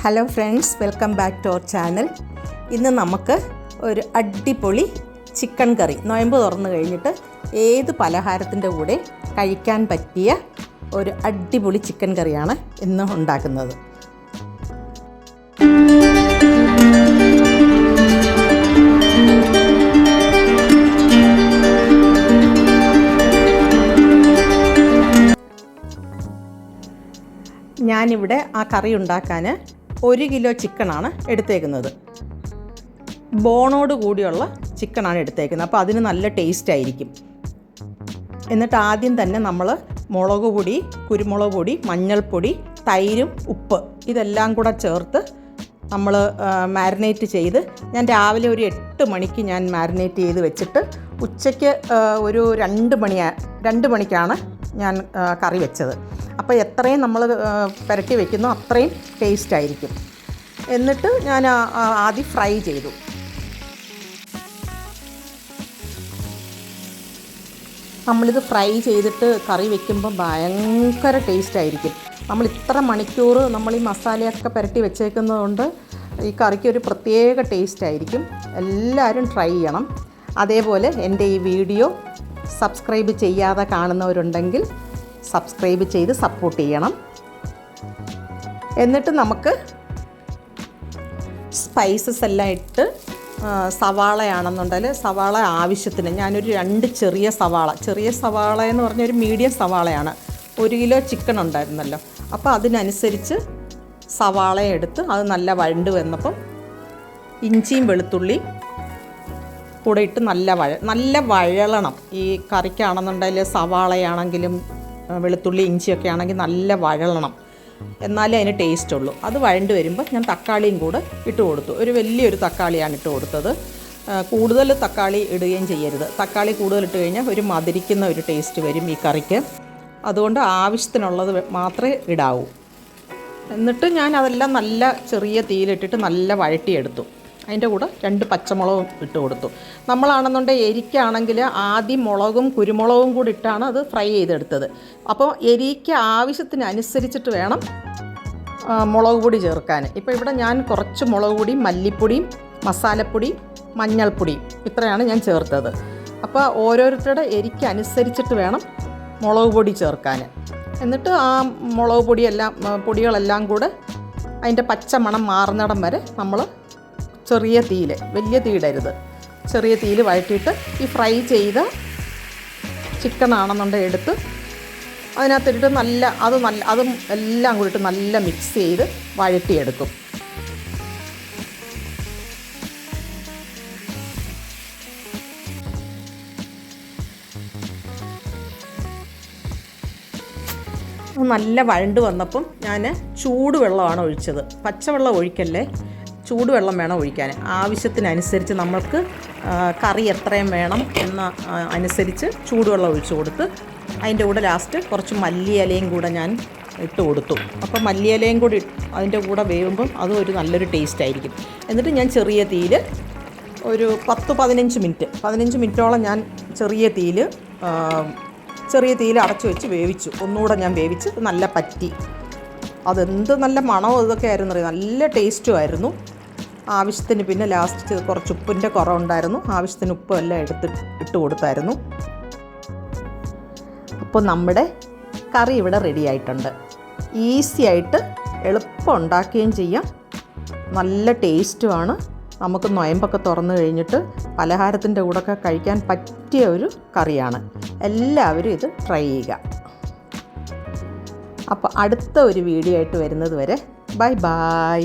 Hello friends, welcome back to our channel. ഇന്ന് നമുക്ക് ഒരു അടിപൊളി ചിക്കൻ കറി നോയമ്പ് തുറന്നു കഴിഞ്ഞിട്ട് ഏത് പലഹാരത്തിൻ്റെ കൂടെ കഴിക്കാൻ പറ്റിയ ഒരു അടിപൊളി ചിക്കൻ കറിയാണ് ഇന്ന് ഉണ്ടാക്കുന്നത്. ഞാനിവിടെ ആ കറി ഉണ്ടാക്കാൻ 1 കിലോ ചിക്കനാണ് എടുത്തേക്കുന്നത്. ബോണോട് കൂടിയുള്ള ചിക്കനാണ് എടുത്തേക്കുന്നത്. അപ്പോൾ അതിന് നല്ല ടേസ്റ്റ് ആയിരിക്കും. എന്നിട്ട് ആദ്യം തന്നെ നമ്മൾ മുളക് പൊടി, കുരുമുളക് പൊടി, മഞ്ഞൾപ്പൊടി, തൈരും ഉപ്പ് ഇതെല്ലാം കൂടെ ചേർത്ത് നമ്മൾ മാരിനേറ്റ് ചെയ്ത്, ഞാൻ രാവിലെ ഒരു 8 മണിക്ക് ഞാൻ മാരിനേറ്റ് ചെയ്ത് വെച്ചിട്ട് ഉച്ചയ്ക്ക് ഒരു 2 മണിക്കാണ് ഞാൻ കറി വെച്ചത്. അപ്പോൾ എത്രയും നമ്മൾ പുരട്ടി വെക്കുന്നോ അത്രയും ടേസ്റ്റ് ആയിരിക്കും. എന്നിട്ട് ഞാൻ ആദ്യം ഫ്രൈ ചെയ്തു. നമ്മളിത് ഫ്രൈ ചെയ്തിട്ട് കറി വെക്കുമ്പോൾ ഭയങ്കര ടേസ്റ്റ് ആയിരിക്കും. നമ്മൾ ഇത്ര മണിക്കൂർ നമ്മൾ ഈ മസാലയൊക്കെ പുരട്ടി വെച്ചേക്കുന്നതുകൊണ്ട് ഈ കറിക്ക് ഒരു പ്രത്യേക ടേസ്റ്റ് ആയിരിക്കും. എല്ലാവരും ട്രൈ ചെയ്യണം. അതേപോലെ എൻ്റെ ഈ വീഡിയോ സബ്സ്ക്രൈബ് ചെയ്യാതെ കാണുന്നവരുണ്ടെങ്കിൽ സബ്സ്ക്രൈബ് ചെയ്ത് സപ്പോർട്ട് ചെയ്യണം. എന്നിട്ട് നമുക്ക് സ്പൈസസ് എല്ലാം ഇട്ട്, സവാളയാണെന്നുണ്ടെങ്കിൽ സവാള ആവശ്യത്തിന് ഞാനൊരു 2 ചെറിയ സവാള എന്ന് പറഞ്ഞ ഒരു മീഡിയം സവാളയാണ്. 1 കിലോ ചിക്കൻ ഉണ്ടായിരുന്നല്ലോ, അപ്പോൾ അതിനനുസരിച്ച് സവാള എടുത്ത് അത് നല്ല വഴണ്ട് വന്നപ്പം ഇഞ്ചിയും വെളുത്തുള്ളിയും കൂടെ ഇട്ട് നല്ല വഴളണം. ഈ കറിക്കാണെന്നുണ്ടെങ്കിൽ സവാളയാണെങ്കിലും വെളുത്തുള്ളി ഇഞ്ചിയൊക്കെ ആണെങ്കിൽ നല്ല വഴളണം, എന്നാലേ അതിന് ടേസ്റ്റ് ഉള്ളൂ. അത് വഴണ്ട് വരുമ്പോൾ ഞാൻ തക്കാളിയും കൂടെ ഇട്ട് കൊടുത്തു. ഒരു വലിയൊരു തക്കാളിയാണ് ഇട്ട് കൊടുത്തത്. കൂടുതൽ തക്കാളി ഇടുകയും ചെയ്യരുത്. തക്കാളി കൂടുതൽ ഇട്ട് കഴിഞ്ഞാൽ ഒരു മധുരിക്കുന്ന ഒരു ടേസ്റ്റ് വരും ഈ കറിക്ക്. അതുകൊണ്ട് ആവശ്യത്തിനുള്ളത് മാത്രമേ ഇടാവൂ. എന്നിട്ട് ഞാൻ അതെല്ലാം നല്ല ചെറിയ തീയിലിട്ടിട്ട് നല്ല വഴട്ടിയെടുത്തു. അതിൻ്റെ കൂടെ 2 പച്ചമുളകും ഇട്ട് കൊടുത്തു. നമ്മളാണെന്നുണ്ടെങ്കിൽ എരിക്കാണെങ്കിൽ ആദ്യം മുളകും കുരുമുളകും കൂടി ഇട്ടാണ് അത് ഫ്രൈ ചെയ്തെടുത്തത്. അപ്പോൾ എരിക്ക് ആവശ്യത്തിനനുസരിച്ചിട്ട് വേണം മുളക് പൊടി ചേർക്കാൻ. ഇപ്പോൾ ഇവിടെ ഞാൻ കുറച്ച് മുളക് പൊടിയും മല്ലിപ്പൊടിയും മസാലപ്പൊടിയും മഞ്ഞൾപ്പൊടിയും ഇത്രയാണ് ഞാൻ ചേർത്തത്. അപ്പോൾ ഓരോരുത്തരുടെ എരിക്ക് അനുസരിച്ചിട്ട് വേണം മുളക് പൊടി ചേർക്കാൻ. എന്നിട്ട് ആ മുളക് പൊടികളെല്ലാം കൂടെ അതിൻ്റെ പച്ച മണം മാറുന്നിടം വരെ നമ്മൾ ചെറിയ തീയിൽ, വലിയ തീയിടരുത്, ചെറിയ തീയിൽ വഴറ്റിയിട്ട് ഈ ഫ്രൈ ചെയ്ത ചിക്കൻ ആണെന്നുണ്ടെങ്കിൽ എടുത്ത് അതിനകത്തിട്ട് അതും എല്ലാം കൂടിയിട്ട് നല്ല മിക്സ് ചെയ്ത് വഴറ്റിയെടുക്കും. നല്ല വഴണ്ട് വന്നപ്പം ഞാൻ ചൂടുവെള്ളമാണ് ഒഴിച്ചത്. പച്ചവെള്ളം ഒഴിക്കല്ലേ, ചൂടുവെള്ളം വേണം ഒഴിക്കാൻ. ആവശ്യത്തിനനുസരിച്ച് നമ്മൾക്ക് കറി എത്രയും വേണം എന്ന അനുസരിച്ച് ചൂടുവെള്ളം ഒഴിച്ചു കൊടുത്ത് അതിൻ്റെ കൂടെ ലാസ്റ്റ് കുറച്ച് മല്ലിയിലയും കൂടെ ഞാൻ ഇട്ട് കൊടുത്തു. അപ്പോൾ മല്ലിയിലയും കൂടി അതിൻ്റെ കൂടെ വേവുമ്പം അതും ഒരു നല്ലൊരു ടേസ്റ്റ് ആയിരിക്കും. എന്നിട്ട് ഞാൻ ചെറിയ തീയിൽ ഒരു 15 മിനിറ്റോളം ഞാൻ ചെറിയ തീയിൽ അടച്ചു വെച്ച് വേവിച്ചു. ഒന്നുകൂടെ ഞാൻ വേവിച്ച് നല്ല പറ്റി. അതെന്ത് നല്ല മണവും ഇതൊക്കെ ആയിരുന്നു അറിയാം. നല്ല ടേസ്റ്റും ആയിരുന്നു. ആവശ്യത്തിന് പിന്നെ ലാസ്റ്റ് കുറച്ച് ഉപ്പിൻ്റെ കുറവുണ്ടായിരുന്നു. ആവശ്യത്തിന് ഉപ്പും എല്ലാം ഇട്ട് കൊടുത്തായിരുന്നു. അപ്പോൾ നമ്മുടെ കറി ഇവിടെ റെഡി ആയിട്ടുണ്ട്. ഈസി ആയിട്ട് എളുപ്പം ഉണ്ടാക്കുകയും ചെയ്യാം. നല്ല ടേസ്റ്റുമാണ്. നമുക്ക് നൊയമ്പൊക്കെ തുറന്നു കഴിഞ്ഞിട്ട് പലഹാരത്തിൻ്റെ കൂടെയൊക്കെ കഴിക്കാൻ പറ്റിയ ഒരു കറിയാണ്. എല്ലാവരും ഇത് ട്രൈ ചെയ്യുക. അപ്പോൾ അടുത്ത ഒരു വീഡിയോ ആയിട്ട് വരുന്നത് വരെ ബൈ.